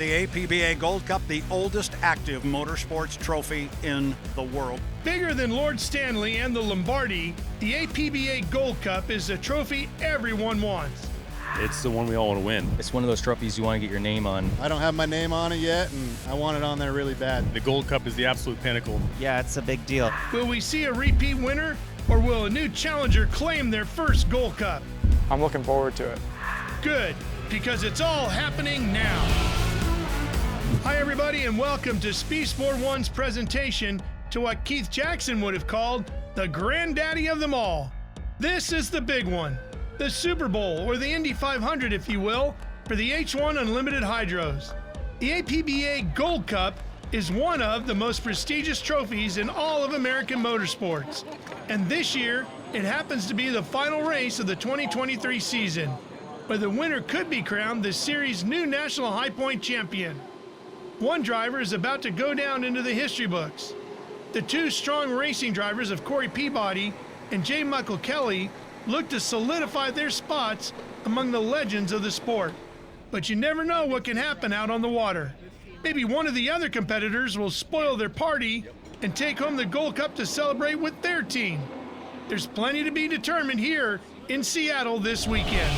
the APBA Gold Cup, the oldest active motorsports trophy in the world. Bigger than Lord Stanley and the Lombardi, the APBA Gold Cup is a trophy everyone wants. It's the one we all want to win. It's one of those trophies you want to get your name on. I don't have my name on it yet, and I want it on there really bad. The Gold Cup is the absolute pinnacle. Yeah, it's a big deal. Will we see a repeat winner, or will a new challenger claim their first Gold Cup? I'm looking forward to it. Good, because it's all happening now. Hi, everybody, and welcome to SpeedSport1's presentation to what Keith Jackson would have called the granddaddy of them all. This is the big one. The Super Bowl, or the Indy 500 if you will, for the H1 Unlimited Hydros. The APBA Gold Cup is one of the most prestigious trophies in all of American motorsports. And this year, it happens to be the final race of the 2023 season, where the winner could be crowned the series' new National High Point champion. One driver is about to go down into the history books. The two strong racing drivers of Corey Peabody and J. Michael Kelly look to solidify their spots among the legends of the sport. But you never know what can happen out on the water. Maybe one of the other competitors will spoil their party and take home the Gold Cup to celebrate with their team. There's plenty to be determined here in Seattle this weekend.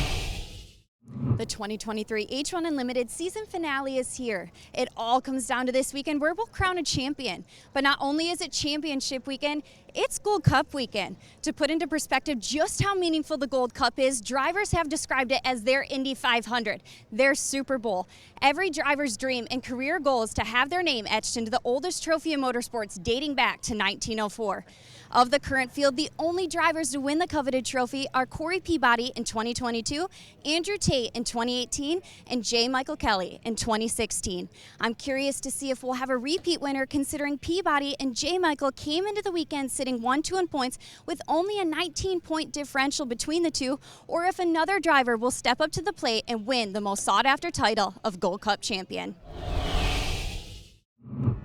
The 2023 H1 Unlimited season finale is here. It all comes down to this weekend where we'll crown a champion. But not only is it championship weekend, it's Gold Cup weekend. To put into perspective just how meaningful the Gold Cup is, drivers have described it as their Indy 500, their Super Bowl. Every driver's dream and career goal is to have their name etched into the oldest trophy in motorsports dating back to 1904. Of the current field, the only drivers to win the coveted trophy are Corey Peabody in 2022, Andrew Tate in 2018, and J. Michael Kelly in 2016. I'm curious to see if we'll have a repeat winner, considering Peabody and J. Michael came into the weekend sitting 1-2 in points with only a 19-point differential between the two, or if another driver will step up to the plate and win the most sought-after title of Gold Cup champion.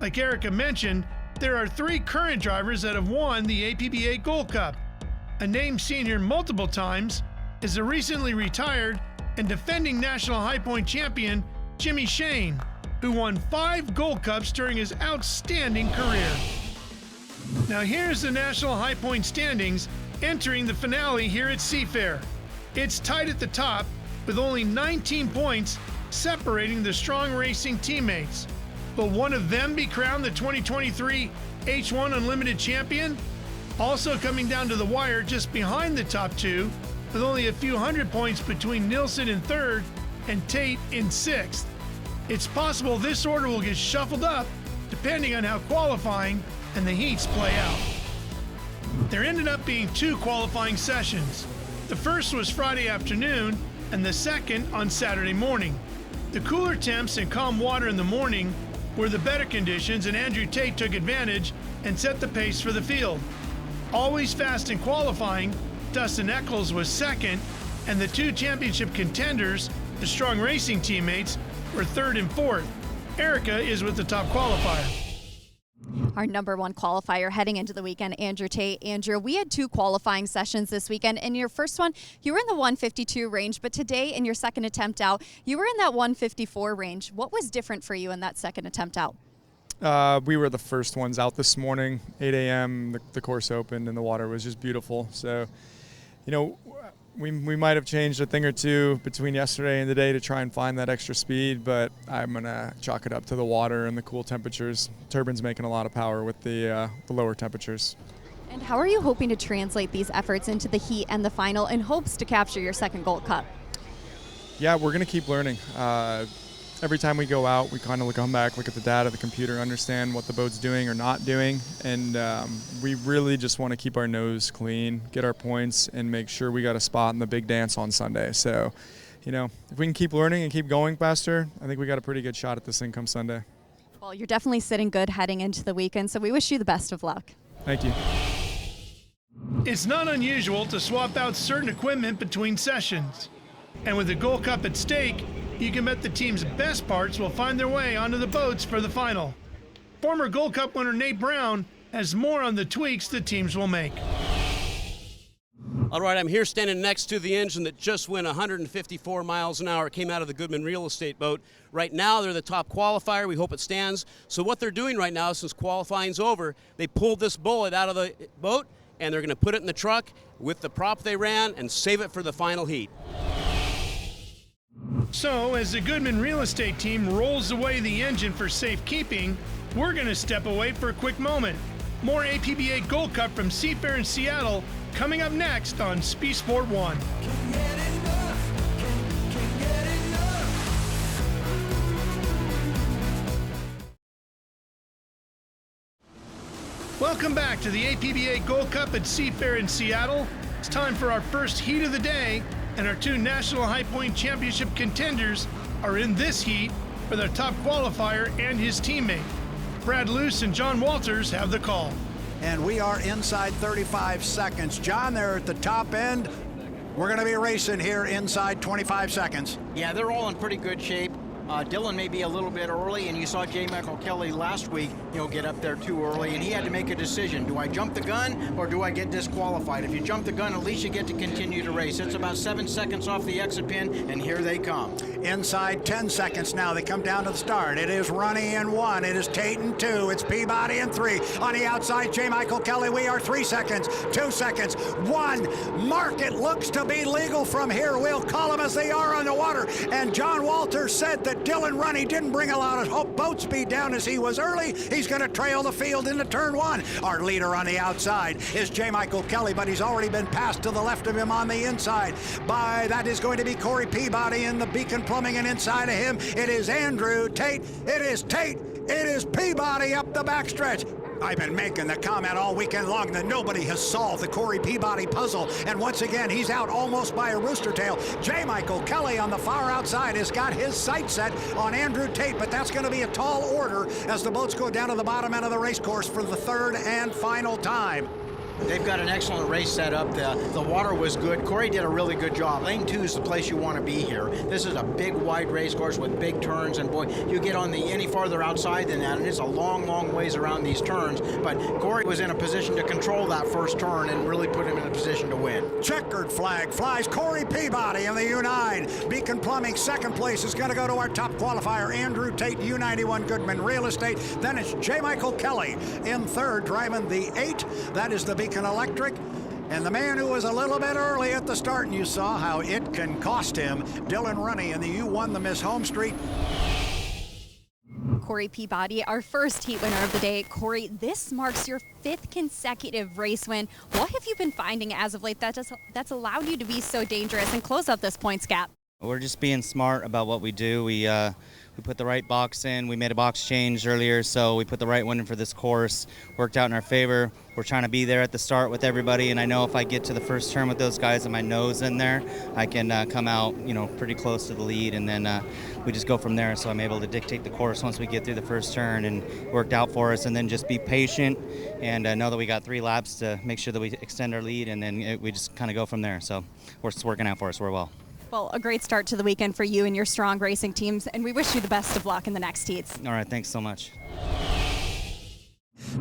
Like Erica mentioned, there are three current drivers that have won the APBA Gold Cup. A name seen here multiple times is the recently retired and defending National High Point champion, Jimmy Shane, who won 5 Gold Cups during his outstanding career. Now here's the National High Point standings entering the finale here at Seafair. It's tight at the top with only 19 points separating the strong racing teammates. Will one of them be crowned the 2023 H1 Unlimited champion? Also coming down to the wire just behind the top two, with only a few hundred points between Nilsson in third and Tate in sixth. It's possible this order will get shuffled up depending on how qualifying and the heats play out. There ended up being 2 qualifying sessions. The first was Friday afternoon and the second on Saturday morning. The cooler temps and calm water in the morning were the better conditions, and Andrew Tate took advantage and set the pace for the field. Always fast in qualifying, Dustin Eccles was second, and the two championship contenders, the strong racing teammates, were third and fourth. Erica is with the top qualifier. Our number one qualifier heading into the weekend, Andrew Tate. Andrew, we had 2 qualifying sessions this weekend. In your first one, you were in the 152 range, but today in your second attempt out, you were in that 154 range. What was different for you in that second attempt out? We were the first ones out this morning, 8 a.m. The course opened and the water was just beautiful. So, you know, we might have changed a thing or two between yesterday and today to try and find that extra speed, but I'm going to chalk it up to the water and the cool temperatures. Turbines making a lot of power with the lower temperatures. And how are you hoping to translate these efforts into the heat and the final in hopes to capture your second Gold Cup? Yeah, we're going to keep learning. Every time we go out, we kind of come back, look at the data, the computer, understand what the boat's doing or not doing, and we really just want to keep our nose clean, get our points, and make sure we got a spot in the big dance on Sunday. So, you know, if we can keep learning and keep going faster, I think we got a pretty good shot at this thing come Sunday. Well, you're definitely sitting good heading into the weekend, so we wish you the best of luck. Thank you. It's not unusual to swap out certain equipment between sessions. And with the Gold Cup at stake, you can bet the team's best parts will find their way onto the boats for the final. Former Gold Cup winner Nate Brown has more on the tweaks the teams will make. All right, I'm here standing next to the engine that just went 154 miles an hour. It came out of the Goodman Real Estate boat. Right now, they're the top qualifier. We hope it stands. So what they're doing right now, since qualifying's over, they pulled this bullet out of the boat, and they're going to put it in the truck with the prop they ran and save it for the final heat. So, as the Goodman Real Estate team rolls away the engine for safekeeping, we're going to step away for a quick moment. More APBA Gold Cup from Seafair in Seattle coming up next on SpeedSport1. Welcome back to the APBA Gold Cup at Seafair in Seattle. It's time for our first heat of the day, and our two National High Point Championship contenders are in this heat for their top qualifier and his teammate. Brad Luce and John Walters have the call. And we are inside 35 seconds. John, they're at the top end. We're going to be racing here inside 25 seconds. Yeah, they're all in pretty good shape. Dylan may be a little bit early, and you saw J. Michael Kelly last week, get up there too early, and he had to make a decision. Do I jump the gun or do I get disqualified? If you jump the gun, at least you get to continue to race. It's about 7 seconds off the exit pin, and here they come. Inside 10 seconds now. They come down to the start. It is Runny in 1. It is Tate in 2. It's Peabody in 3. On the outside, J. Michael Kelly. We are 3 seconds, 2 seconds, 1. Mark, it looks to be legal from here. We'll call them as they are on the water. And John Walters said that Dylan Runny didn't bring a lot of boat speed down as he was early. He's going to trail the field into turn 1. Our leader on the outside is J. Michael Kelly, but he's already been passed to the left of him on the inside by, that is going to be Corey Peabody in the Beacon Plumbing, and inside of him it is Andrew Tate. It is Tate. It is Peabody up the backstretch. I've been making the comment all weekend long that nobody has solved the Corey Peabody puzzle, and once again he's out almost by a rooster tail. J. Michael Kelly on the far outside has got his sight set on Andrew Tate, but that's going to be a tall order as the boats go down to the bottom end of the race course for the third and final time. They've got an excellent race set up. The water was good. Corey did a really good job. Lane 2 is the place you want to be here. This is a big, wide race course with big turns, and boy, you get on any farther outside than that, and it's a long, long ways around these turns. But Corey was in a position to control that first turn and really put him in a position to win. Checkered flag flies. Corey Peabody in the U9. Beacon Plumbing, second place, is going to go to our top qualifier, Andrew Tate, U91 Goodman Real Estate. Then it's J. Michael Kelly in third, driving the 8. That is the Beacon Electric. And the man who was a little bit early at the start, and you saw how it can cost him, Dylan Runny in the U1, the Miss HomeStreet. Corey Peabody, our first heat winner of the day. Corey, this marks your 5th consecutive race win. What have you been finding as of late that's allowed you to be so dangerous and close up this points gap? We're just being smart about what we do. We put the right box in. We made a box change earlier, so we put the right one in for this course. Worked out in our favor. We're trying to be there at the start with everybody, and I know if I get to the first turn with those guys and my nose in there, I can come out, pretty close to the lead, and then we just go from there. So I'm able to dictate the course once we get through the first turn, and it worked out for us. And then just be patient and know that we got 3 laps to make sure that we extend our lead, and then we just kind of go from there. So it's working out for us. We're well. Well, a great start to the weekend for you and your strong racing teams, and we wish you the best of luck in the next heats. All right, thanks so much.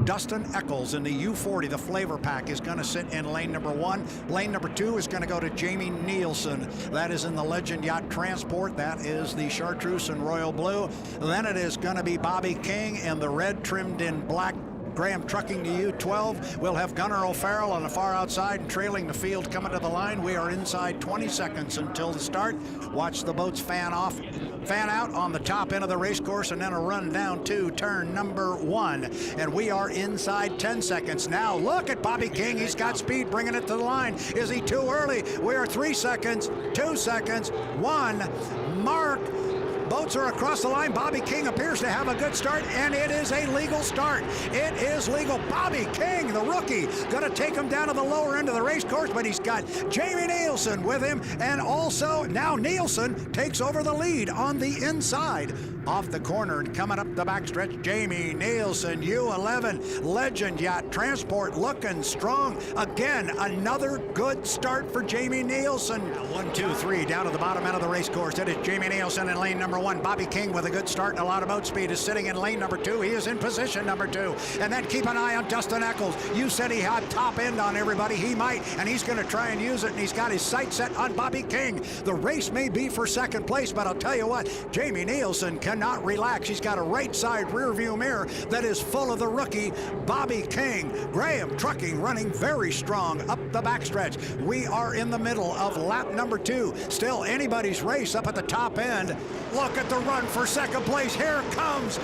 Dustin Eccles in the U40, the flavor pack, is going to sit in lane number 1. Lane number 2 is going to go to Jamie Nielsen. That is in the Legend Yacht Transport. That is the Chartreuse and Royal Blue. Then it is going to be Bobby King in the red trimmed in black Graham Trucking to U12. We'll have Gunnar O'Farrell on the far outside and trailing the field coming to the line. We are inside 20 seconds until the start. Watch the boats fan out on the top end of the race course, and then a run down to turn number 1. And we are inside 10 seconds. Now look at Bobby King. He's got speed bringing it to the line. Is he too early? We are 3 seconds, 2 seconds, 1. Mark. Boats are across the line. Bobby King appears to have a good start, and it is a legal start. It is legal. Bobby King, the rookie, going to take him down to the lower end of the race course, but he's got Jamie Nielsen with him, and also now Nielsen takes over the lead on the inside off the corner and coming up the backstretch, Jamie Nielsen, U11 Legend Yacht Transport looking strong. Again, another good start for Jamie Nielsen. 1, 2, 3 down to the bottom end of the race course. It is Jamie Nielsen in lane number 1. Bobby King with a good start and a lot of boat speed is sitting in lane number 2. He is in position number 2. And then keep an eye on Dustin Eccles. You said he had top end on everybody. He might, and he's going to try and use it, and he's got his sights set on Bobby King. The race may be for second place, but I'll tell you what, Jamie Nielsen cannot relax. He's got a right side rear view mirror that is full of the rookie Bobby King. Graham Trucking running very strong up the backstretch. We are in the middle of lap number 2. Still anybody's race up at the top end. Look at the run for second place. Here comes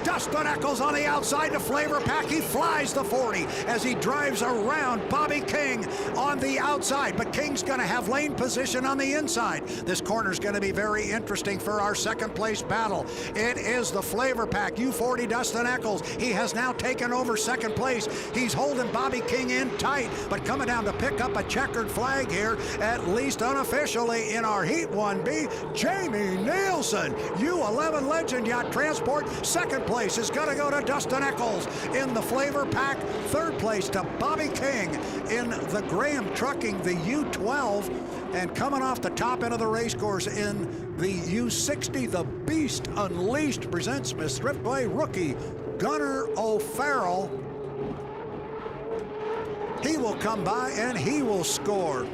Dustin Eccles on the outside to Flavor Pack. He flies the 40 as he drives around Bobby King on the outside, but King's going to have lane position on the inside. This corner's going to be very interesting for our second place battle. It is the Flavor Pack U40 Dustin Eccles. He has now taken over second place. He's holding Bobby King in tight, but coming down to pick up a checkered flag here, at least unofficially in our Heat 1B, Jamie Nielsen, U11 Legend Yacht Transport. Second place is going to go to Dustin Eccles in the Flavor Pack. Third place to Bobby King in the Graham Trucking, the U12. And coming off the top end of the race course in the U60, the Beast Unleashed presents Smith Thriftway rookie Gunnar O'Farrell. He will come by and he will score.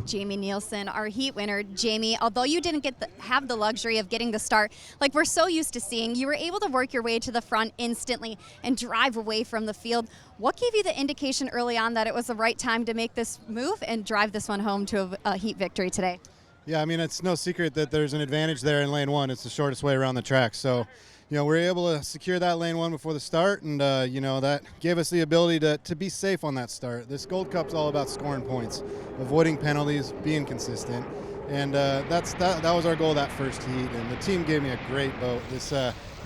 Jamie Nielsen, our heat winner. Jamie, although you didn't have the luxury of getting the start like we're so used to seeing, you were able to work your way to the front instantly and drive away from the field. What gave you the indication early on that it was the right time to make this move and drive this one home to a heat victory today? Yeah, I mean, it's no secret that there's an advantage there in lane 1. It's the shortest way around the track. So, we're able to secure that lane 1 before the start, and, that gave us the ability to be safe on that start. This Gold Cup's all about scoring points, avoiding penalties, being consistent, and that was our goal that first heat, and the team gave me a great boat. This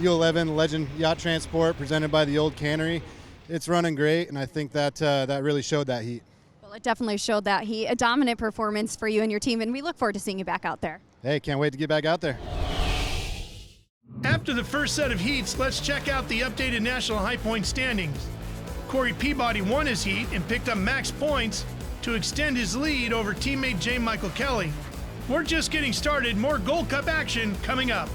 U11 Legend Yacht Transport presented by the Old Cannery, it's running great, and I think that really showed that heat. Well, it definitely showed that heat. A dominant performance for you and your team, and we look forward to seeing you back out there. Hey, can't wait to get back out there. After the first set of heats, let's check out the updated National High Point standings. Corey Peabody won his heat and picked up max points to extend his lead over teammate J. Michael Kelly. We're just getting started. More Gold Cup action coming up.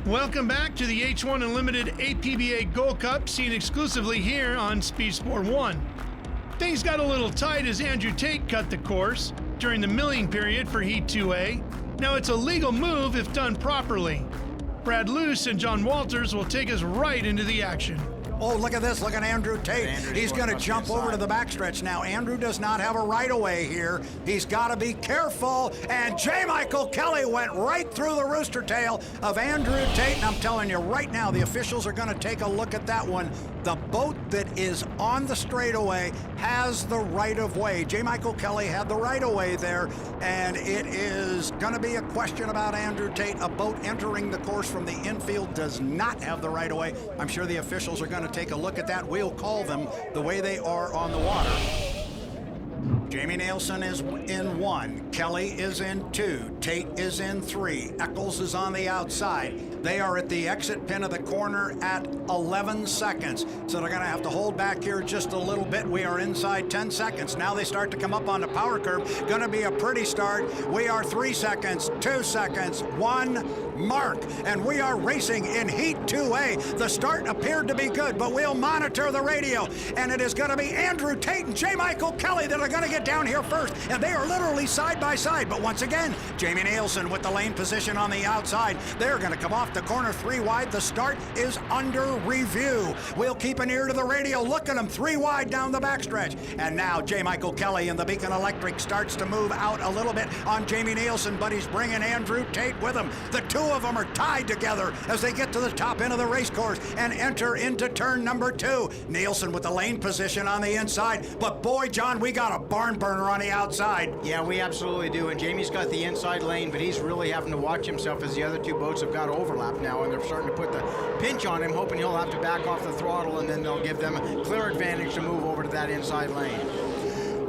Welcome back to the H1 Unlimited APBA Gold Cup, seen exclusively here on SpeedSport1. Things got a little tight as Andrew Tate cut the course during the milling period for Heat 2A. Now it's a legal move if done properly. Brad Luce and John Walters will take us right into the action. Oh, look at this. Look at Andrew Tate. He's going to jump over to the backstretch now. Andrew does not have a right-of-way here. He's got to be careful. And J. Michael Kelly went right through the rooster tail of Andrew Tate. And I'm telling you right now, the officials are going to take a look at that one. The boat that is on the straightaway has the right-of-way. J. Michael Kelly had the right-of-way there. And it is going to be a question about Andrew Tate. A boat entering the course from the infield does not have the right-of-way. I'm sure the officials are going to take a look at that. We'll call them the way they are on the water. Jamie Nielsen is in 1. Kelly is in 2. Tate is in 3. Eccles is on the outside. They are at the exit pin of the corner at 11 seconds. So they're going to have to hold back here just a little bit. We are inside 10 seconds. Now they start to come up on the power curve. Going to be a pretty start. We are 3 seconds, 2 seconds, 1 mark. And we are racing in Heat 2A. The start appeared to be good, but we'll monitor the radio. And it is going to be Andrew Tate and J. Michael Kelly that are going to get down here first. And they are literally side by side. But once again, Jamie Nielsen with the lane position on the outside. They're going to come off the corner 3 wide. The start is under review. We'll keep an ear to the radio. Look at them 3 wide down the backstretch. And now J. Michael Kelly in the Beacon Electric starts to move out a little bit on Jamie Nielsen, but he's bringing Andrew Tate with him. The two of them are tied together as they get to the top end of the race course and enter into turn number 2. Nielsen with the lane position on the inside. But boy, John, we got a barn burner on the outside. Yeah, we absolutely do. And Jamie's got the inside lane, but he's really having to watch himself as the other 2 boats have got overlap now, and they're starting to put the pinch on him, hoping he'll have to back off the throttle, and then they'll give them a clear advantage to move over to that inside lane.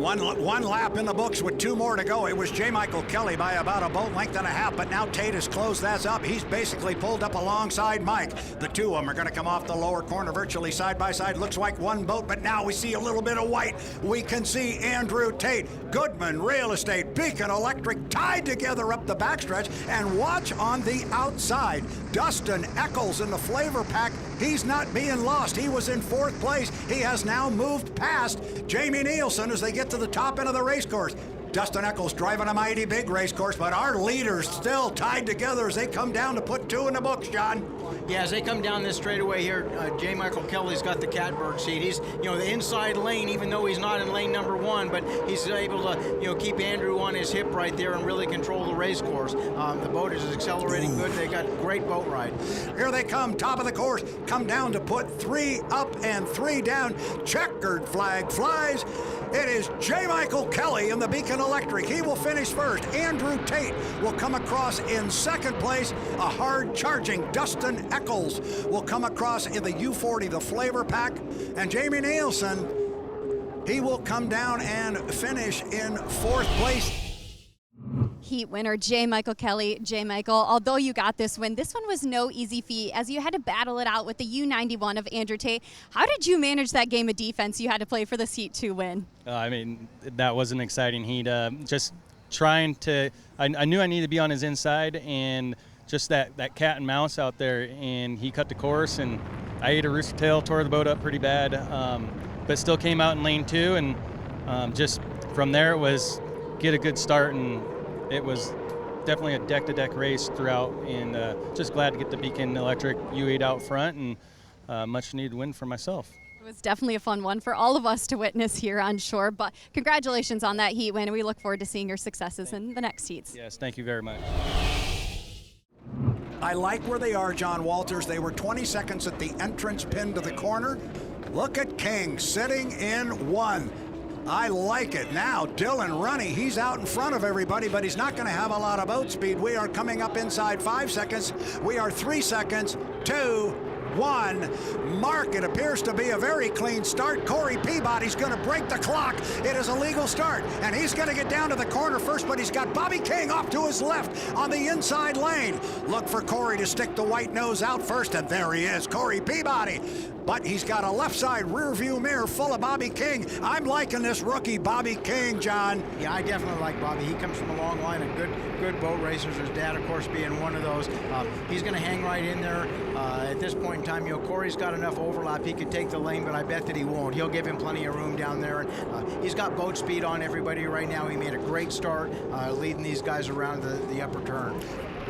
One lap in the books with 2 more to go. It was J. Michael Kelly by about a boat length and a half, but now Tate has closed that up. He's basically pulled up alongside Mike. The two of them are going to come off the lower corner virtually side by side. Looks like one boat, but now we see a little bit of white. We can see Andrew Tate, Goodman Real Estate, Beacon Electric tied together up the backstretch. And watch on the outside, Dustin Eccles in the flavor pack. He's not being lost. He was in 4th place. He has now moved past Jamie Nielsen as they get to the top end of the race course. Dustin Eccles driving a mighty big race course, but our leaders still tied together as they come down to put 2 in the books, John. Yeah, as they come down this straightaway here, J. Michael Kelly's got the catbird seat. He's, the inside lane, even though he's not in lane number 1, but he's able to, keep Andrew on his hip right there and really control the race course. The boat is accelerating good. They got great boat ride. Here they come, top of the course, come down to put 3 up and 3 down. Checkered flag flies. It is J. Michael Kelly in the Beacon Electric. He will finish first. Andrew Tate will come across in 2nd place. A hard-charging Dustin Eccles will come across in the U40, the flavor pack. And Jamie Nielsen, he will come down and finish in 4th place. Heat winner J. Michael Kelly. J. Michael, although you got this win, this one was no easy feat as you had to battle it out with the U91 of Andrew Tate. How did you manage that game of defense you had to play for this Heat 2 win? That was an exciting heat. Just trying to, I knew I needed to be on his inside, and just that cat and mouse out there, and he cut the course, and I ate a rooster tail, tore the boat up pretty bad, but still came out in lane 2, and just from there it was get a good start, and it was definitely a deck-to-deck race throughout, and just glad to get the Beacon Electric U8 out front, and much-needed win for myself. It was definitely a fun one for all of us to witness here on shore, but congratulations on that heat win, and we look forward to seeing your successes in the next heats. Yes, thank you very much. I like where they are, John Walters. They were 20 seconds at the entrance pin to the corner. Look at King sitting in 1. I like it. Now, Dylan Runny, he's out in front of everybody, but he's not going to have a lot of boat speed. We are coming up inside 5 seconds. We are 3 seconds, 2, 1. Mark, it appears to be a very clean start. Corey Peabody's going to break the clock. It is a legal start, and he's going to get down to the corner first, but he's got Bobby King off to his left on the inside lane. Look for Corey to stick the white nose out first, and there he is, Corey Peabody. But he's got a left side rear view mirror full of Bobby King. I'm liking this rookie Bobby King, John. Yeah, I definitely like Bobby. He comes from a long line of good boat racers. His dad, of course, being one of those. He's going to hang right in there. At this point in time, Corey's got enough overlap. He could take the lane, but I bet that he won't. He'll give him plenty of room down there. He's got boat speed on everybody right now. He made a great start leading these guys around the upper turn.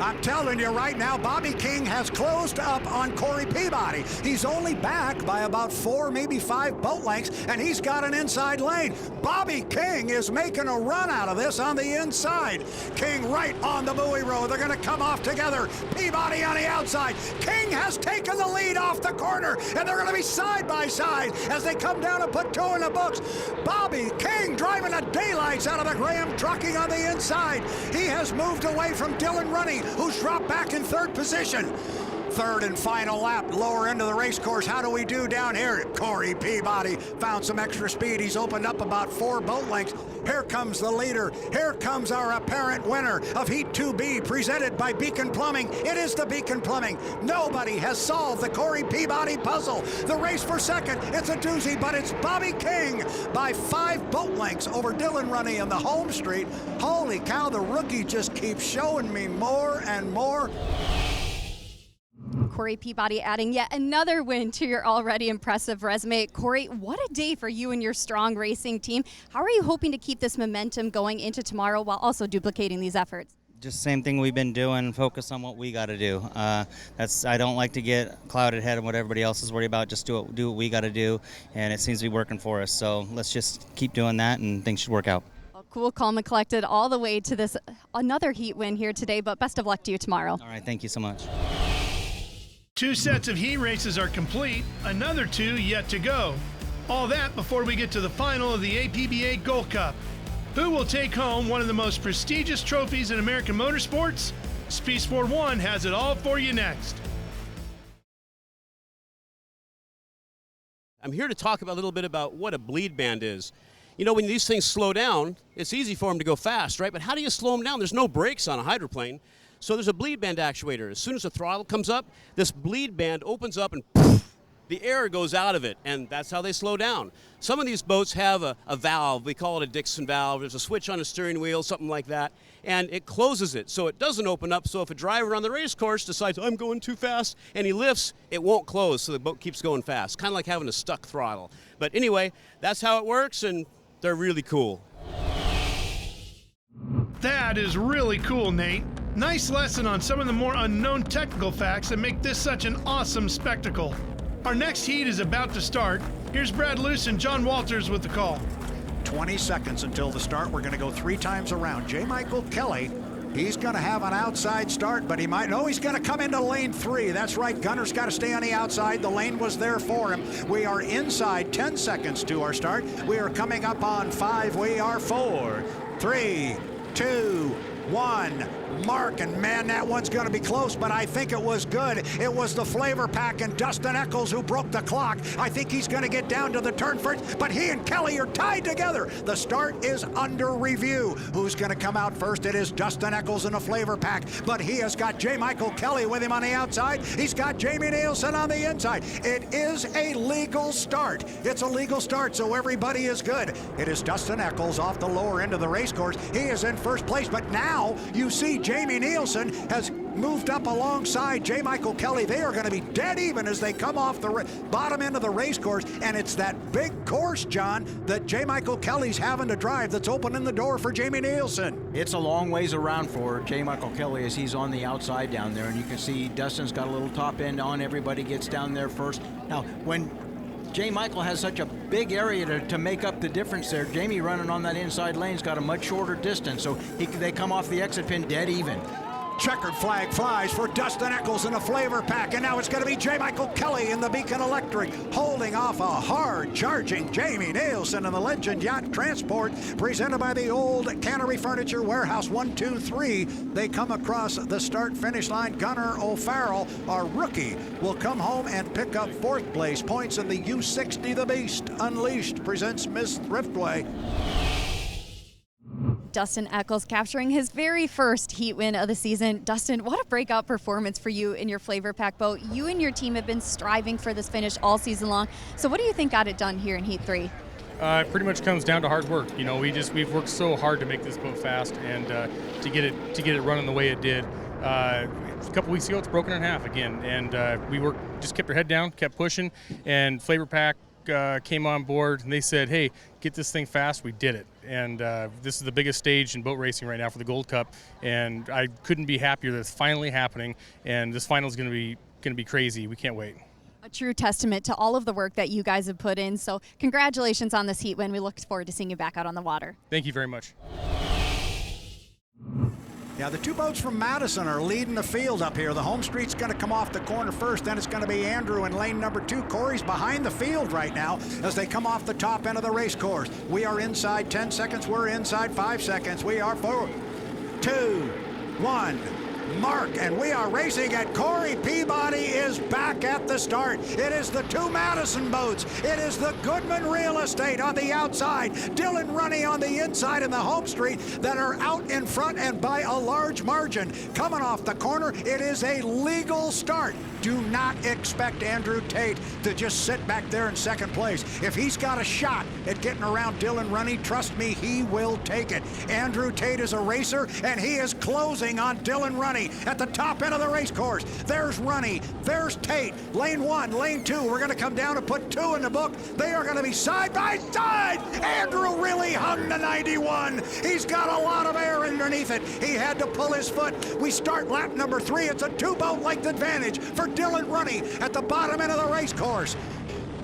I'm telling you right now, Bobby King has closed up on Corey Peabody. He's only back by about 4, maybe 5 boat lengths, and he's got an inside lane. Bobby King is making a run out of this on the inside. King right on the buoy row. They're going to come off together. Peabody on the outside. King has taken the lead off the corner, and they're going to be side by side as they come down and put 2 in the books. Bobby King driving the daylights out of the Graham trucking on the inside. He has moved away from Dylan Runny, who's dropped back in 3rd position. 3rd and final lap, lower end of the race course. How do we do down here? Corey Peabody found some extra speed. He's opened up about 4 boat lengths. Here comes the leader. Here comes our apparent winner of Heat 2B, presented by Beacon Plumbing. It is the Beacon Plumbing. Nobody has solved the Corey Peabody puzzle. The race for 2nd, it's a doozy, but it's Bobby King by 5 boat lengths over Dylan Runny in the HomeStreet. Holy cow, the rookie just keeps showing me more and more. Corey Peabody adding yet another win to your already impressive resume. Corey, what a day for you and your strong racing team. How are you hoping to keep this momentum going into tomorrow while also duplicating these efforts? Just same thing we've been doing, focus on what we got to do. I don't like to get clouded head on what everybody else is worried about. Just do what we got to do, and it seems to be working for us. So let's just keep doing that, and things should work out. Well, cool, calm, and collected all the way to this another heat win here today, but best of luck to you tomorrow. All right, thank you so much. 2 sets of heat races are complete, another 2 yet to go. All that before we get to the final of the APBA Gold Cup. Who will take home one of the most prestigious trophies in American motorsports? SpeedSport1 has it all for you next. I'm here to talk a little bit about what a bleed band is. You know, when these things slow down, it's easy for them to go fast, right? But how do you slow them down? There's no brakes on a hydroplane. So there's a bleed band actuator. As soon as the throttle comes up, this bleed band opens up and poof, the air goes out of it, and that's how they slow down. Some of these boats have a valve. We call it a Dixon valve. There's a switch on the steering wheel, something like that, and it closes it so it doesn't open up. So if a driver on the race course decides, I'm going too fast, and he lifts, it won't close, so the boat keeps going fast. Kind of like having a stuck throttle. But anyway, that's how it works, and they're really cool. That is really cool, Nate. Nice lesson on some of the more unknown technical facts that make this such an awesome spectacle. Our next heat is about to start. Here's Brad Luce and John Walters with the call. 20 seconds until the start. We're going to go 3 times around. J. Michael Kelly, he's going to have an outside start, but he's going to come into lane 3. That's right, Gunner's got to stay on the outside. The lane was there for him. We are inside 10 seconds to our start. We are coming up on 5. We are 4, 3, 2, 1. Mark, and man, that one's going to be close, but I think it was good. It was the Flavor Pack and Dustin Eccles who broke the clock. I think he's going to get down to the turn first, but he and Kelly are tied together. The start is under review. Who's going to come out first? It is Dustin Eccles in the Flavor Pack, but he has got J. Michael Kelly with him on the outside. He's got Jamie Nielsen on the inside. It is a legal start. It's a legal start, so everybody is good. It is Dustin Eccles off the lower end of the race course. He is in first place, but now you see Jamie Nielsen has moved up alongside J. Michael Kelly. They are going to be dead even as they come off the bottom end of the race course, and it's that big course, John, that J. Michael Kelly's having to drive that's opening the door for Jamie Nielsen. It's a long ways around for J. Michael Kelly as he's on the outside down there, and you can see Dustin's got a little top end on. Everybody gets down there first. Now, when J. Michael has such a big area to make up the difference there, Jamie running on that inside lane's got a much shorter distance, so they come off the exit pin dead even. Checkered flag flies for Dustin Eccles in a Flavor Pack, and now it's going to be J. Michael Kelly in the Beacon Electric, holding off a hard-charging Jamie Nielsen in the Legend Yacht Transport, presented by the old Cannery Furniture Warehouse. 1, 2, 3. They come across the start-finish line. Gunnar O'Farrell, our rookie, will come home and pick up 4th place points in the U60 The Beast Unleashed presents Miss Thriftway. Dustin Eccles capturing his very first heat win of the season. Dustin, what a breakout performance for you in your Flavor Pack boat. You and your team have been striving for this finish all season long. So what do you think got it done here in Heat 3? It pretty much comes down to hard work. You know, we've worked so hard to make this boat fast and to get it running the way it did. A couple weeks ago, it's broken in half again, and just kept our head down, kept pushing, and Flavor Pack came on board and they said, hey, get this thing fast. We did it, and this is the biggest stage in boat racing right now for the Gold Cup, and I couldn't be happier that it's finally happening, and this final is going to be crazy. We can't wait. A true testament to all of the work that you guys have put in. So congratulations on this heat win. We look forward to seeing you back out on the water. Thank you very much. Yeah, the 2 boats from Madison are leading the field up here. The HomeStreet's going to come off the corner first. Then it's going to be Andrew in lane number 2. Corey's behind the field right now as they come off the top end of the race course. We are inside 10 seconds. We're inside 5 seconds. We are 4, 2, 1. Mark, and we are racing at Corey Peabody is back at the start. It is the 2 Madison boats. It is the Goodman Real Estate on the outside, Dylan Runny on the inside, and the HomeStreet that are out in front and by a large margin. Coming off the corner, it is a legal start. Do not expect Andrew Tate to just sit back there in second place. If he's got a shot at getting around Dylan Runny, trust me, he will take it. Andrew Tate is a racer, and he is closing on Dylan Runny at the top end of the race course. There's Runny, there's Tate, lane 1, lane 2. We're going to come down and put 2 in the book. They are going to be side by side. Andrew really hung the 91. He's got a lot of air underneath it. He had to pull his foot. We start lap number 3. It's a 2-boat length advantage for Dylan Runny at the bottom end of the race course.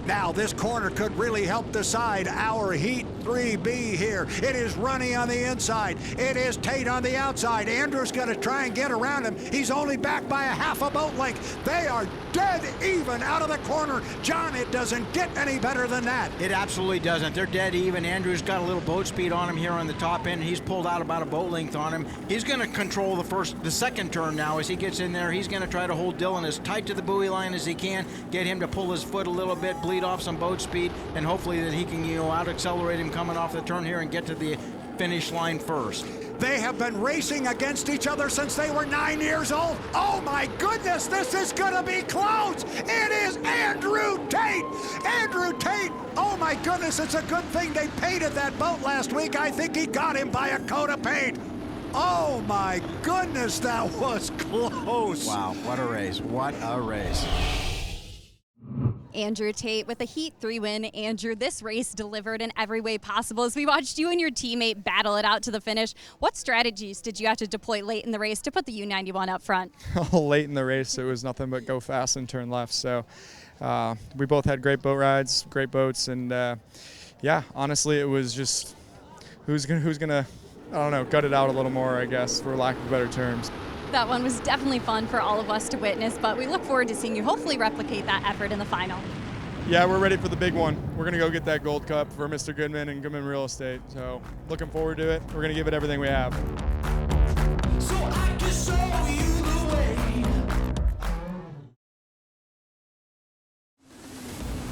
Now this corner could really help decide our Heat 3B here. It is Runny on the inside. It is Tate on the outside. Andrew's going to try and get around him. He's only back by a half a boat length. They are dead even out of the corner. John, it doesn't get any better than that. It absolutely doesn't. They're dead even. Andrew's got a little boat speed on him here on the top end. He's pulled out about a boat length on him. He's going to control the second turn now as he gets in there. He's going to try to hold Dylan as tight to the buoy line as he can, get him to pull his foot a little bit, bleed lead off some boat speed, and hopefully that he can, out accelerate him coming off the turn here and get to the finish line first. They have been racing against each other since they were 9 years old. Oh my goodness, this is gonna be close. It is Andrew Tate. Andrew Tate, oh my goodness, it's a good thing they painted that boat last week. I think he got him by a coat of paint. Oh my goodness, that was close. Wow, what a race, what a race. Andrew Tate with a Heat 3 win. Andrew, this race delivered in every way possible as we watched you and your teammate battle it out to the finish. What strategies did you have to deploy late in the race to put the U91 up front? Late in the race, it was nothing but go fast and turn left. So we both had great boat rides, great boats, and yeah, honestly, it was just who's gonna, I don't know, gut it out a little more, I guess, for lack of better terms. That one was definitely fun for all of us to witness, but we look forward to seeing you hopefully replicate that effort in the final. Yeah, we're ready for the big one. We're going to go get that gold cup for Mr. Goodman and Goodman Real Estate. So looking forward to it. We're going to give it everything we have. So I can show you the way.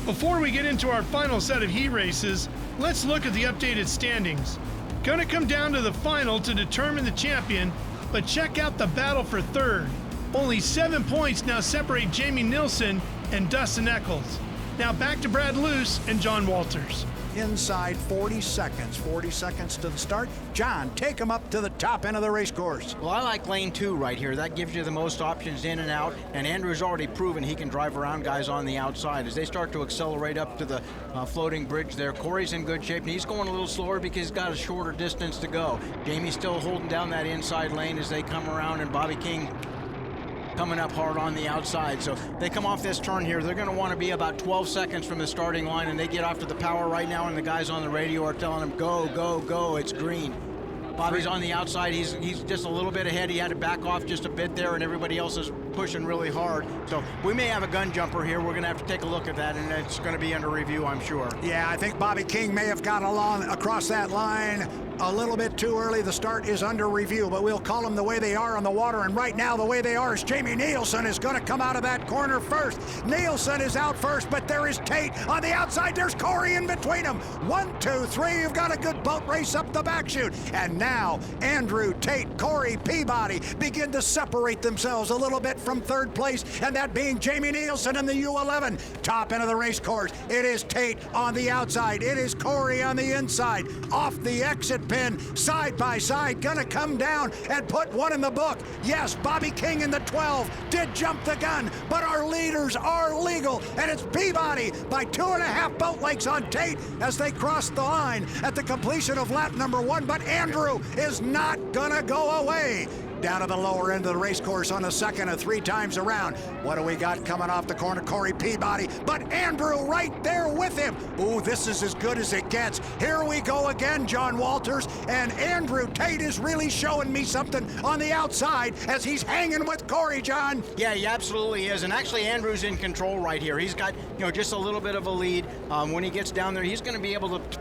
Before we get into our final set of heat races, let's look at the updated standings. Gonna come down to the final to determine the champion, but check out the battle for third. Only 7 points now separate Jamie Nilsson and Dustin Eccles. Now back to Brad Luce and John Walters. Inside 40 seconds to the start. John, take them up to the top end of the race course. Well, I like lane 2 right here. That gives you the most options in and out, and Andrew's already proven he can drive around guys on the outside. As they start to accelerate up to the floating bridge there, Corey's in good shape, and he's going a little slower because he's got a shorter distance to go. Jamie's still holding down that inside lane as they come around, and Bobby King coming up hard on the outside. So they come off this turn here. They're going to want to be about 12 seconds from the starting line, and they get off to the power right now, and the guys on the radio are telling them, go, go, go, it's green. Bobby's on the outside. He's just a little bit ahead. He had to back off just a bit there, and everybody else is pushing really hard. So we may have a gun jumper here. We're going to have to take a look at that, and it's going to be under review, I'm sure. Yeah, I think Bobby King may have got along across that line a little bit too early. The start is under review, but we'll call them the way they are on the water. And right now, the way they are is Jamie Nielsen is going to come out of that corner first. Nielsen is out first, but there is Tate on the outside. There's Corey in between them. 1, 2, 3. You've got a good boat race up the back chute. And now Andrew Tate, Corey Peabody begin to separate themselves a little bit from third place, and that being Jamie Nielsen in the U11. Top end of the race course. It is Tate on the outside. It is Corey on the inside. Off the exit pin, side by side, gonna come down and put one in the book. Yes, Bobby King in the 12 did jump the gun, but our leaders are legal, and it's Peabody by 2.5 boat lengths on Tate as they cross the line at the completion of lap number 1, but Andrew is not gonna go away. Down to the lower end of the race course on the second of 3 times around. What do we got coming off the corner? Corey Peabody, but Andrew right there with him. Ooh, this is as good as it gets. Here we go again, John Walters, and Andrew Tate is really showing me something on the outside as he's hanging with Corey, John. Yeah, he absolutely is, and actually Andrew's in control right here. He's got, just a little bit of a lead. When he gets down there, he's going to be able to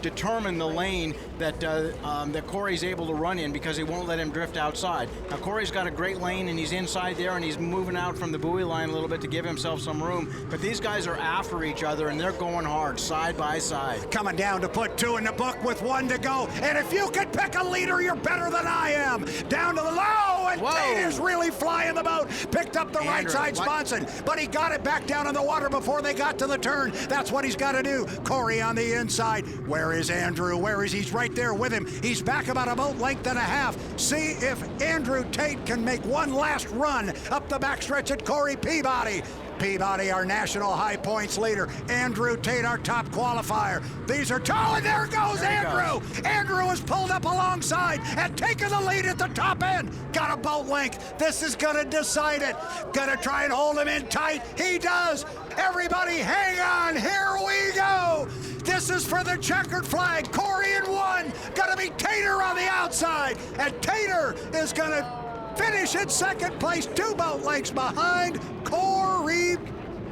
determine the lane that that Corey's able to run in, because he won't let him drift outside. Now Corey's got a great lane, and he's inside there, and he's moving out from the buoy line a little bit to give himself some room. But these guys are after each other, and they're going hard, side by side. Coming down to put 2 in the book with 1 to go. And if you could pick a leader, you're better than I am. Down to the low, and Tate is really flying the boat. Picked up the right side sponson, but he got it back down in the water before they got to the turn. That's what he's got to do. Corey on the inside. Where is Andrew? Where is he? He's right there with him. He's back about a boat length and a half. See if Andrew Tate can make one last run up the backstretch at Corey Peabody. Peabody, our national high points leader. Andrew Tate, our top qualifier. These are tall, and there goes Andrew. Andrew is pulled up alongside and taking the lead at the top end. Got a boat length. This is gonna decide it. Gonna try and hold him in tight. He does. Everybody hang on, here we go. This is for the checkered flag. Corey in 1. Gonna be Tater on the outside. And Tater is gonna finish in second place, 2 boat lengths behind Corey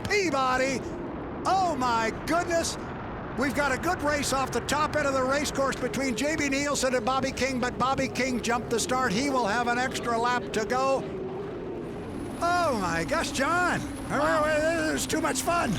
Peabody. Oh my goodness. We've got a good race off the top end of the race course between Jamie Nielsen and Bobby King, but Bobby King jumped the start. He will have an extra lap to go. Oh my gosh, John. Wow. This is too much fun.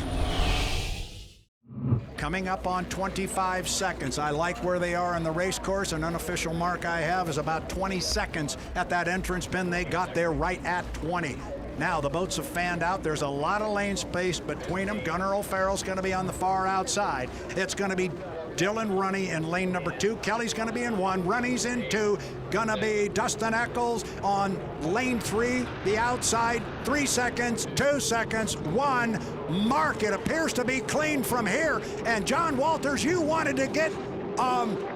coming up on 25 seconds. I like where they are on the race course. An unofficial mark I have is about 20 seconds at that entrance pin. They got there right at 20. Now the boats have fanned out. There's a lot of lane space between them. Gunnar O'Farrell's going to be on the far outside. It's going to be Dylan Runny in lane number 2. Kelly's going to be in 1. Runny's in 2. Gonna be Dustin Eccles on lane 3, the outside. 3 seconds, 2 seconds, 1. Mark, it appears to be clean from here. And John Walters, you wanted to get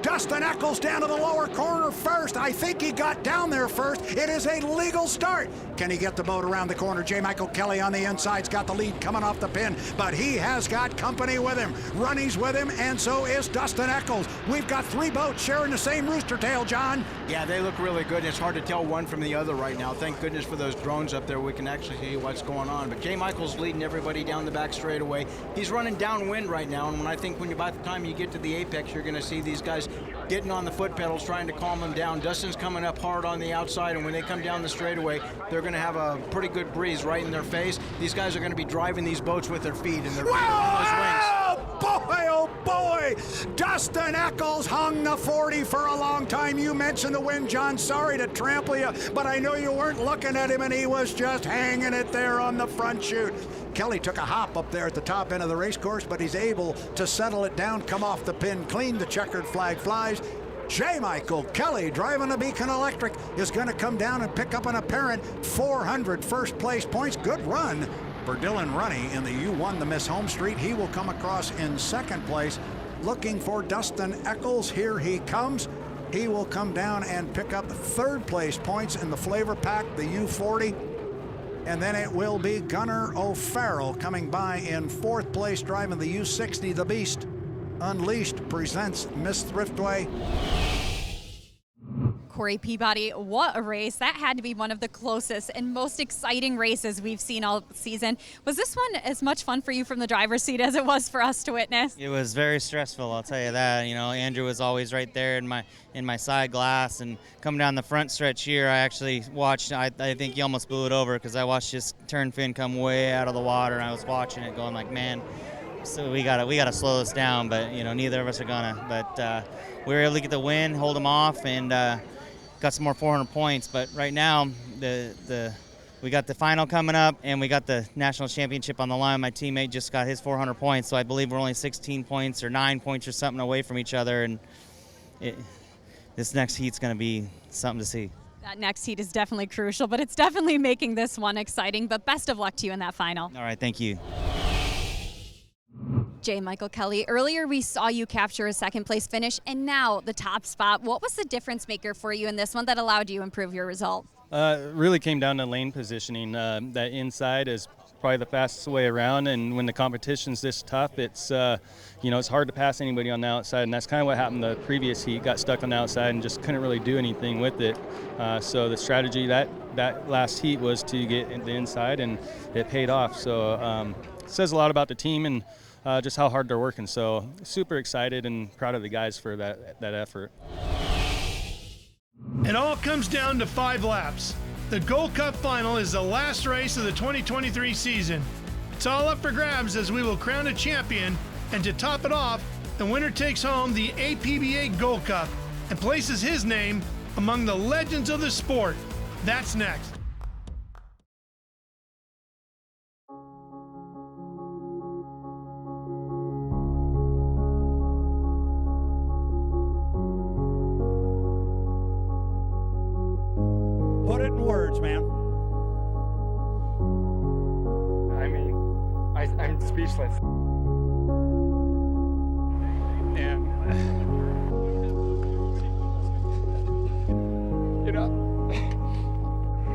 Dustin Eccles down to the lower corner first. I think he got down there first. It is a legal start. Can he get the boat around the corner? J. Michael Kelly on the inside's got the lead coming off the pin, but he has got company with him. Runny's with him, and so is Dustin Eccles. We've got 3 boats sharing the same rooster tail, John. Yeah, they look really good. It's hard to tell one from the other right now. Thank goodness for those drones up there. We can actually see what's going on. But J. Michael's leading everybody down the back straightaway. He's running downwind right now, and by the time you get to the apex, you're going to see these guys getting on the foot pedals, trying to calm them down. Dustin's coming up hard on the outside, and when they come down the straightaway, they're going to have a pretty good breeze right in their face. These guys are going to be driving these boats with their feet and their feet on those wings. Boy, oh boy! Dustin Eccles hung the 40 for a long time. You mentioned the wind, John. Sorry to trample you, but I know you weren't looking at him, and he was just hanging it there on the front chute. Kelly took a hop up there at the top end of the race course, but he's able to settle it down, come off the pin clean. The checkered flag flies. J. Michael Kelly, driving a Beacon Electric, is going to come down and pick up an apparent 400 first place points. Good run for Dylan Runny in the U1, the Miss HomeStreet. He will come across in second place, looking for Dustin Eccles. Here he comes. He will come down and pick up third place points in the flavor pack, the U40. And then it will be Gunnar O'Farrell coming by in fourth place, driving the U60. The Beast Unleashed presents Miss Thriftway. Corey Peabody, what a race. That had to be one of the closest and most exciting races we've seen all season. Was this one as much fun for you from the driver's seat as it was for us to witness? It was very stressful, I'll tell you that. You know, Andrew was always right there in my side glass, and coming down the front stretch here, I actually watched, I think he almost blew it over because I watched his turn fin come way out of the water, and I was watching it going like, man, so we gotta slow this down, but you know, neither of us are gonna. But we were able to get the win, hold him off, and got some more 400 points. But right now, we got the final coming up, and we got the national championship on the line. My teammate just got his 400 points, so I believe we're only 16 points or 9 points or something away from each other, and this next heat's going to be something to see. That next heat is definitely crucial, but it's definitely making this one exciting. But best of luck to you in that final. All right, thank you. J. Michael Kelly, earlier we saw you capture a second place finish, and now the top spot. What was the difference maker for you in this one that allowed you to improve your result? Really came down to lane positioning. That inside is probably the fastest way around, and when the competition's this tough, it's it's hard to pass anybody on the outside, and that's kind of what happened the previous heat. Got stuck on the outside and just couldn't really do anything with it. So the strategy that last heat was to get the inside, and it paid off. So it says a lot about the team and just how hard they're working. So super excited and proud of the guys for that effort. It all comes down to 5 laps. The Gold Cup final is the last race of the 2023 season. It's all up for grabs as we will crown a champion, and to top it off, the winner takes home the APBA Gold Cup and places his name among the legends of the sport. That's next. Put it in words, man. I mean, I'm speechless. And,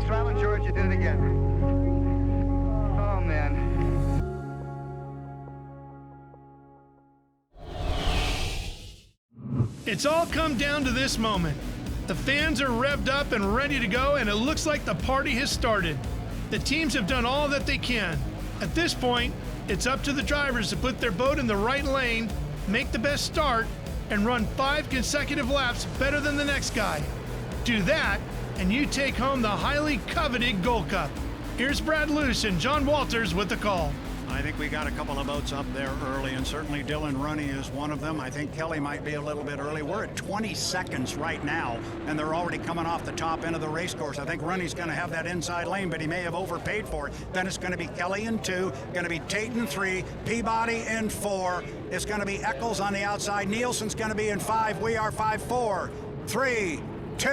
Smiling George, you did it again. Oh, man. It's all come down to this moment. The fans are revved up and ready to go, and it looks like the party has started. The teams have done all that they can. At this point, it's up to the drivers to put their boat in the right lane, make the best start, and run 5 consecutive laps better than the next guy. Do that, and you take home the highly coveted Gold Cup. Here's Brad Luce and John Walters with the call. I think we got a couple of boats up there early, and certainly Dylan Runny is one of them. I think Kelly might be a little bit early. We're at 20 seconds right now, and they're already coming off the top end of the race course. I think Runny's going to have that inside lane, but he may have overpaid for it. Then it's going to be Kelly in 2, going to be Tate in 3, Peabody in 4. It's going to be Eccles on the outside. Nielsen's going to be in 5. We are 5, 4, 3, 2,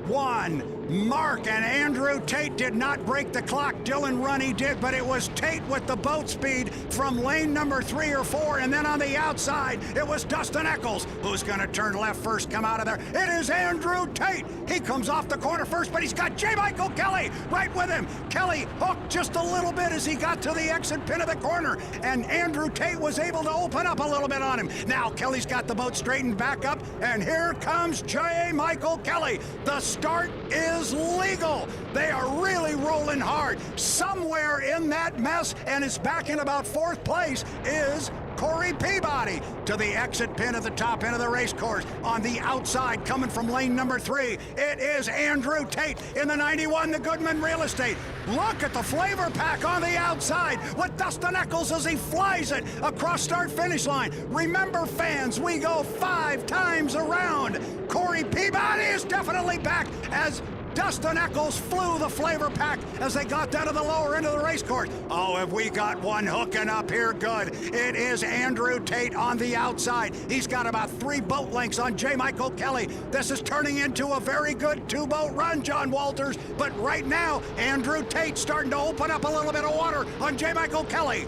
1. Mark and Andrew Tate did not break the clock. Dylan Runny did, but it was Tate with the boat speed from lane number 3 or 4, and then on the outside, it was Dustin Eccles who's going to turn left first, come out of there. It is Andrew Tate. He comes off the corner first, but he's got J. Michael Kelly right with him. Kelly hooked just a little bit as he got to the exit pin of the corner, and Andrew Tate was able to open up a little bit on him. Now Kelly's got the boat straightened back up, and here comes J. Michael Kelly. The start is legal. They are really rolling hard. Somewhere in that mess, and it's back in about 4th place, is Corey Peabody to the exit pin at the top end of the race course. On the outside, coming from lane number 3, it is Andrew Tate in the 91, the Goodman Real Estate. Look at the flavor pack on the outside with Dustin Eccles as he flies it across start-finish line. Remember, fans, we go 5 times around. Corey Peabody is definitely back as Dustin Eccles flew the flavor pack as they got down to the lower end of the race course. Oh, have we got one hooking up here? Good. It is Andrew Tate on the outside. He's got about 3 boat lengths on J. Michael Kelly. This is turning into a very good 2-boat run, John Walters. But right now, Andrew Tate starting to open up a little bit of water on J. Michael Kelly.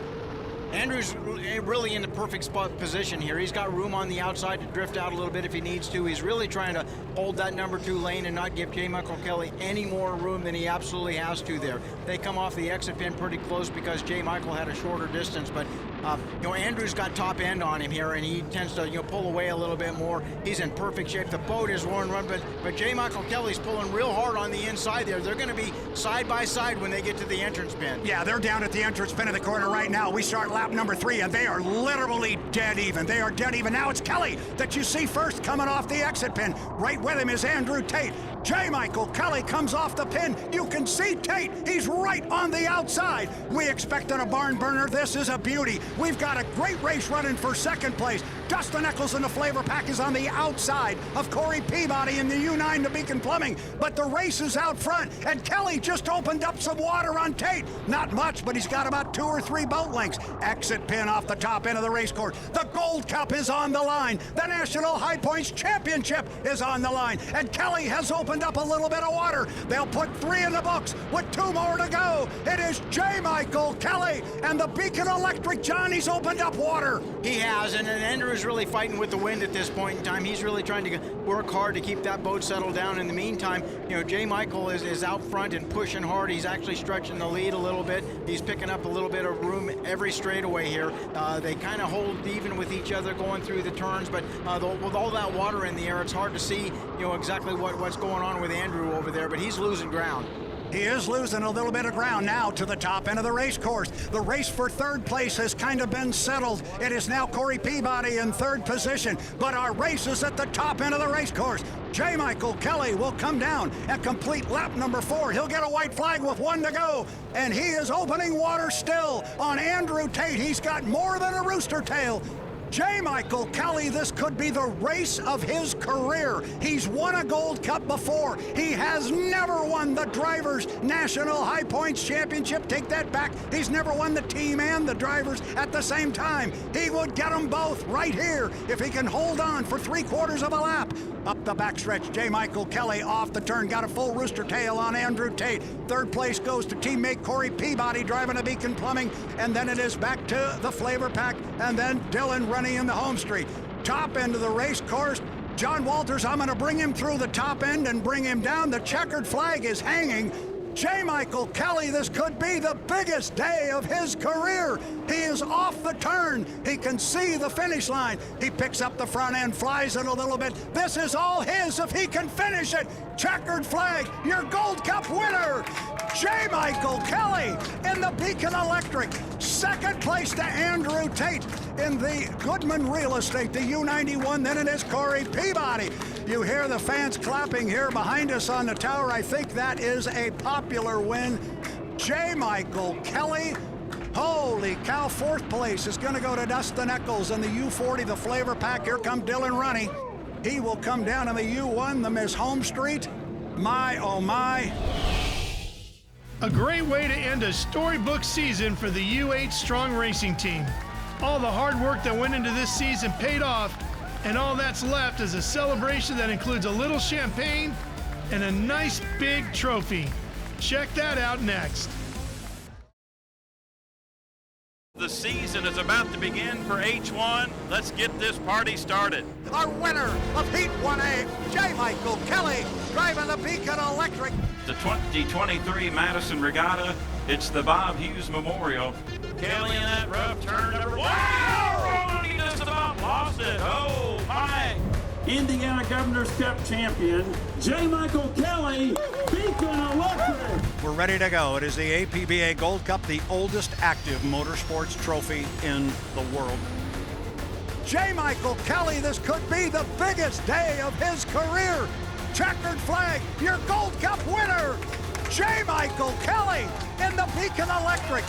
Andrew's really in the perfect spot position here. He's got room on the outside to drift out a little bit if he needs to. He's really trying to hold that number 2 lane and not give J. Michael Kelly any more room than he absolutely has to there. They come off the exit pin pretty close because J. Michael had a shorter distance, but Andrew's got top end on him here, and he tends to pull away a little bit more. He's in perfect shape. The boat is run, but J. Michael Kelly's pulling real hard on the inside there. They're going to be side by side when they get to the entrance pin. Yeah, they're down at the entrance pin of the corner right now. We start lap number 3, and they are literally dead even. They are dead even. Now it's Kelly that you see first coming off the exit pin. Right with him is Andrew Tate. J. Michael Kelly comes off the pin. You can see Tate. He's right on the outside. We expected a barn burner. This is a beauty. We've got a great race running for 2nd place. Dustin Eccles in the flavor pack is on the outside of Corey Peabody in the U9 to Beacon Plumbing. But the race is out front, and Kelly just opened up some water on Tate. Not much, but he's got about 2 or 3 boat lengths. Exit pin off the top end of the race course. The Gold Cup is on the line. The National High Points Championship is on the line. And Kelly has opened up a little bit of water. They'll put 3 in the books with 2 more to go. It is J. Michael Kelly and the Beacon Electric. Johnny's opened up water. He has, and Andrew's really fighting with the wind at this point in time. He's really trying to work hard to keep that boat settled down. In the meantime, J. Michael is out front and pushing hard. He's actually stretching the lead a little bit. He's picking up a little bit of room every straightaway here. They kind of hold even with each other going through the turns, but with all that water in the air, it's hard to see exactly what's going on with Andrew over there, but he's losing ground. He is losing a little bit of ground now to the top end of the race course. The race for 3rd place has kind of been settled. It is now Corey Peabody in 3rd position, but our race is at the top end of the race course. J. Michael Kelly will come down and complete lap number 4. He'll get a white flag with 1 to go, and he is opening water still on Andrew Tate. He's got more than a rooster tail. J. Michael Kelly, this could be the race of his career. He's won a Gold Cup before. He has never won the Drivers' National High Points Championship. Take that back. He's never won the team and the drivers at the same time. He would get them both right here if he can hold on for 3/4 of a lap. Up the backstretch, J. Michael Kelly off the turn, got a full rooster tail on Andrew Tate. 3rd place goes to teammate Corey Peabody driving a Beacon Plumbing, and then it is back to the flavor pack, and then Dylan Runny in the HomeStreet. Top end of the race course, John Walters, I'm going to bring him through the top end and bring him down. The checkered flag is hanging. J. Michael Kelly, this could be the biggest day of his career. He is off the turn. He can see the finish line. He picks up the front end, flies it a little bit. This is all his if he can finish it. Checkered flag, your Gold Cup winner, J. Michael Kelly in the Beacon Electric. 2nd place to Andrew Tate in the Goodman Real Estate, the U91. Then it is Corey Peabody. You hear the fans clapping here behind us on the tower. I think that is a popular win. J. Michael Kelly Holy cow, fourth place is going to go to Dustin Eccles in the U40, the flavor pack. Here come Dylan Runny. He will come down in the U1, the Miss HomeStreet. My, oh my. A great way to end a storybook season for the U8 Strong Racing Team. All the hard work that went into this season paid off, and all that's left is a celebration that includes a little champagne and a nice big trophy. Check that out next. The season is about to begin for H1. Let's get this party started. Our winner of Heat 1A, J. Michael Kelly, driving the Beacon Electric. The 2023 Madison Regatta, it's the Bob Hughes Memorial. Kelly in that rough turn number one. Wow! He just about lost it. Oh, my. Indiana Governor's Cup champion, J. Michael Kelly, Beacon Electric. We're ready to go. It is the APBA Gold Cup, the oldest active motorsports trophy in the world. J. Michael Kelly, this could be the biggest day of his career. Checkered flag, your Gold Cup winner, J. Michael Kelly in the Beacon Electric.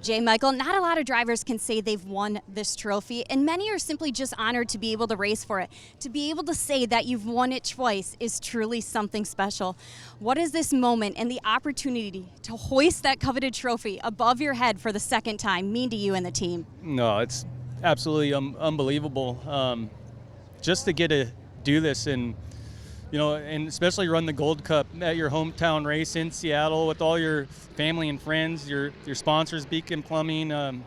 J. Michael, not a lot of drivers can say they've won this trophy, and many are simply just honored to be able to race for it. To be able to say that you've won it twice is truly something special. What is this moment and the opportunity to hoist that coveted trophy above your head for the second time mean to you and the team? No, it's absolutely unbelievable. Just to get to do this and and especially run the Gold Cup at your hometown race in Seattle with all your family and friends, your sponsors, Beacon Plumbing, to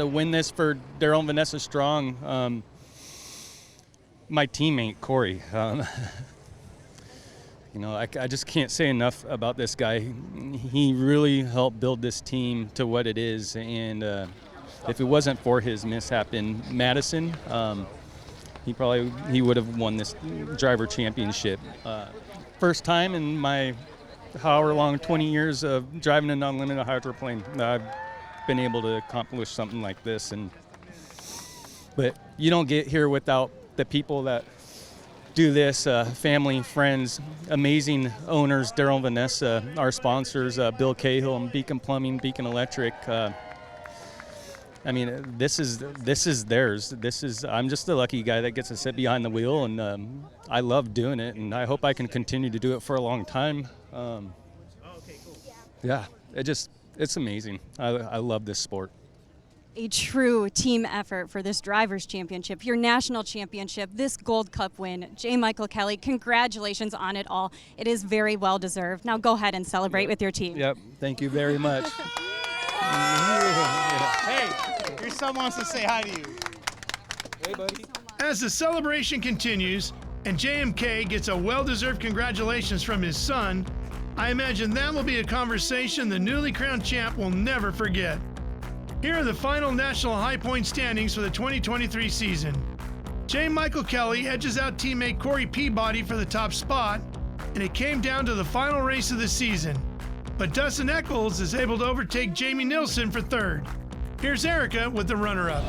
win this for Daryl and Vanessa Strong, my teammate, Corey. I just can't say enough about this guy. He really helped build this team to what it is, and if it wasn't for his mishap in Madison, he would have won this driver championship. First time in my however long 20 years of driving an unlimited hydroplane I've been able to accomplish something like this. But you don't get here without the people that do this, family, friends, amazing owners, Daryl and Vanessa, our sponsors, Bill Cahill and Beacon Plumbing, Beacon Electric. This is theirs. I'm just a lucky guy that gets to sit behind the wheel, and I love doing it, and I hope I can continue to do it for a long time. Yeah, it's amazing. I love this sport. A true team effort for this Drivers' Championship, your national championship, this Gold Cup win. J. Michael Kelly, congratulations on it all. It is very well deserved. Now go ahead and celebrate with your team. Yep, thank you very much. Hey, your son wants to say hi to you. Hey, buddy. As the celebration continues and JMK gets a well-deserved congratulations from his son, I imagine that will be a conversation the newly crowned champ will never forget. Here are the final national high point standings for the 2023 season. J. Michael Kelly edges out teammate Corey Peabody for the top spot, and it came down to the final race of the season. But Dustin Eccles is able to overtake Jamie Nilsson for third. Here's Erica with the runner-up.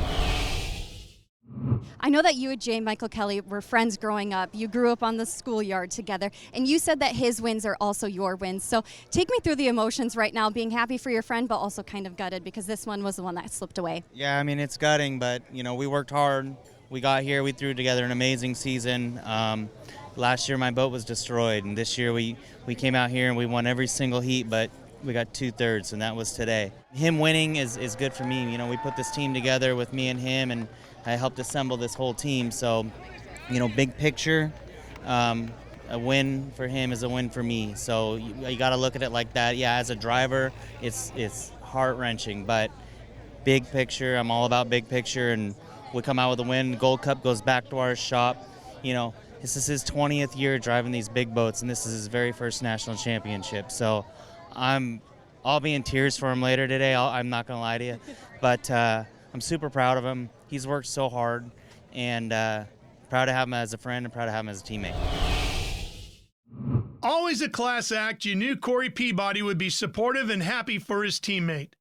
I know that you and J. Michael Kelly were friends growing up. You grew up on the schoolyard together, and you said that his wins are also your wins. So take me through the emotions right now, being happy for your friend, but also kind of gutted because this one was the one that slipped away. Yeah, it's gutting, but, we worked hard. We got here. We threw together an amazing season. Last year my boat was destroyed, and this year we came out here and we won every single heat, but we got 2/3, and that was today. Him winning is good for me. We put this team together with me and him, and I helped assemble this whole team. So, big picture, a win for him is a win for me. So you got to look at it like that. Yeah, as a driver, it's heart-wrenching, but big picture, I'm all about big picture, and we come out with a win. Gold Cup goes back to our shop. This is his 20th year driving these big boats, and this is his very first national championship. So I'll be in tears for him later today. I'm not going to lie to you. But I'm super proud of him. He's worked so hard, and proud to have him as a friend and proud to have him as a teammate. Always a class act, you knew Corey Peabody would be supportive and happy for his teammate.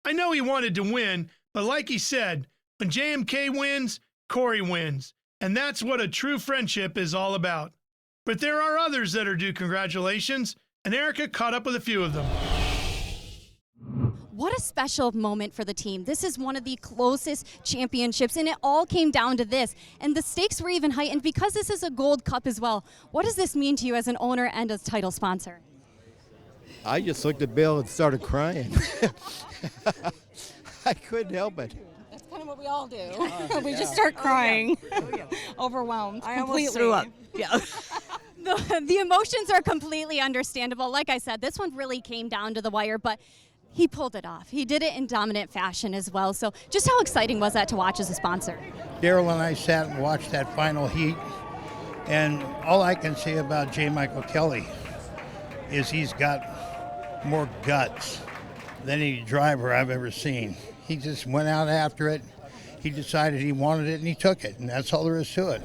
I know he wanted to win, but like he said, when JMK wins, Corey wins. And that's what a true friendship is all about. But there are others that are due congratulations, and Erica caught up with a few of them. What a special moment for the team. This is one of the closest championships, and it all came down to this. And the stakes were even heightened because this is a Gold Cup as well. What does this mean to you as an owner and a title sponsor? I just looked at Bill and started crying. I couldn't help it. That's kind of what we all do. We just start crying. Overwhelmed. I completely. almost threw up. Yeah. The emotions are completely understandable. Like I said, this one really came down to the wire, but he pulled it off. He did it in dominant fashion as well. So just how exciting was that to watch as a sponsor? Daryl and I sat and watched that final heat, and all I can say about J. Michael Kelly is he's got more guts than any driver I've ever seen. He just went out after it. He decided he wanted it, and he took it, and that's all there is to it.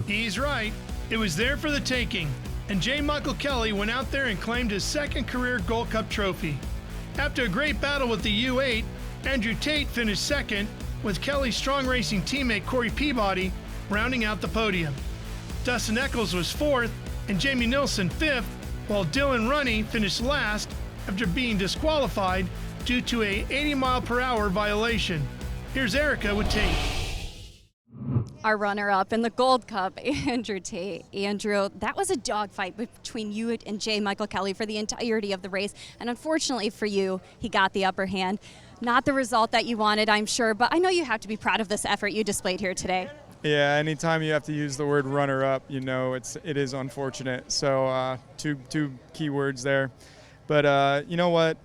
He's right. It was there for the taking, and J. Michael Kelly went out there and claimed his second career Gold Cup trophy. After a great battle with the U8, Andrew Tate finished second, with Kelly's strong racing teammate Corey Peabody rounding out the podium. Dustin Eccles was fourth, and Jamie Nilsson fifth, while Dylan Runney finished last after being disqualified due to a 80-mile-per-hour violation. Here's Erica with Tate. Our runner-up in the Gold Cup, Andrew Tate. Andrew, that was a dogfight between you and J. Michael Kelly for the entirety of the race, and unfortunately for you, he got the upper hand. Not the result that you wanted, I'm sure, but I know you have to be proud of this effort you displayed here today. Yeah, anytime you have to use the word runner-up, you know it is unfortunate. So two key words there. But you know what?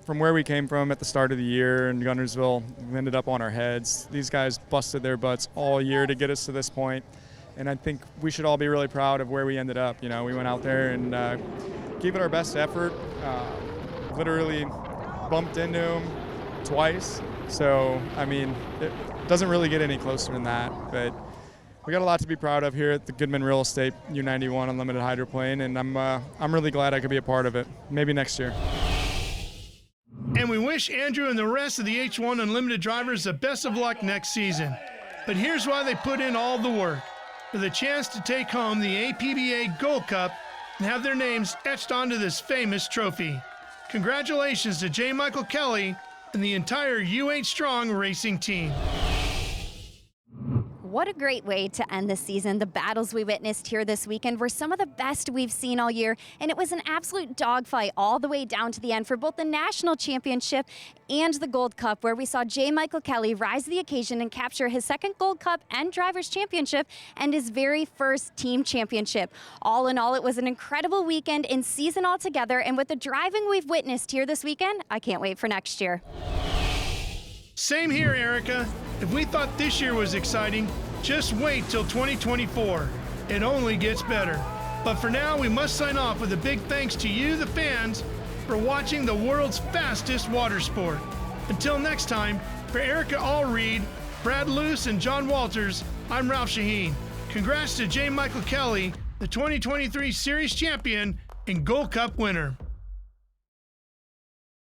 From where we came from at the start of the year in Guntersville, we ended up on our heads. These guys busted their butts all year to get us to this point, and I think we should all be really proud of where we ended up. You know, we went out there and gave it our best effort. Literally bumped into them twice. So, I mean, it doesn't really get any closer than that, but we got a lot to be proud of here at the Goodman Real Estate U91 Unlimited Hydroplane, and I'm really glad I could be a part of it. Maybe next year. And we wish Andrew and the rest of the H1 Unlimited drivers the best of luck next season. But here's why they put in all the work: for the chance to take home the APBA Gold Cup and have their names etched onto this famous trophy. Congratulations to J. Michael Kelly and the entire U8 Strong racing team. What a great way to end the season. The battles we witnessed here this weekend were some of the best we've seen all year, and it was an absolute dogfight all the way down to the end for both the National Championship and the Gold Cup, where we saw J. Michael Kelly rise to the occasion and capture his second Gold Cup and Drivers' Championship and his very first team championship. All in all, it was an incredible weekend and season altogether, and with the driving we've witnessed here this weekend, I can't wait for next year. Same here, Erica. If we thought this year was exciting, just wait till 2024. It only gets better. But for now, we must sign off with a big thanks to you, the fans, for watching the world's fastest water sport. Until next time, for Erica Allreed, Brad Luce, and John Walters, I'm Ralph Shaheen. Congrats to J. Michael Kelly, the 2023 Series champion and Gold Cup winner.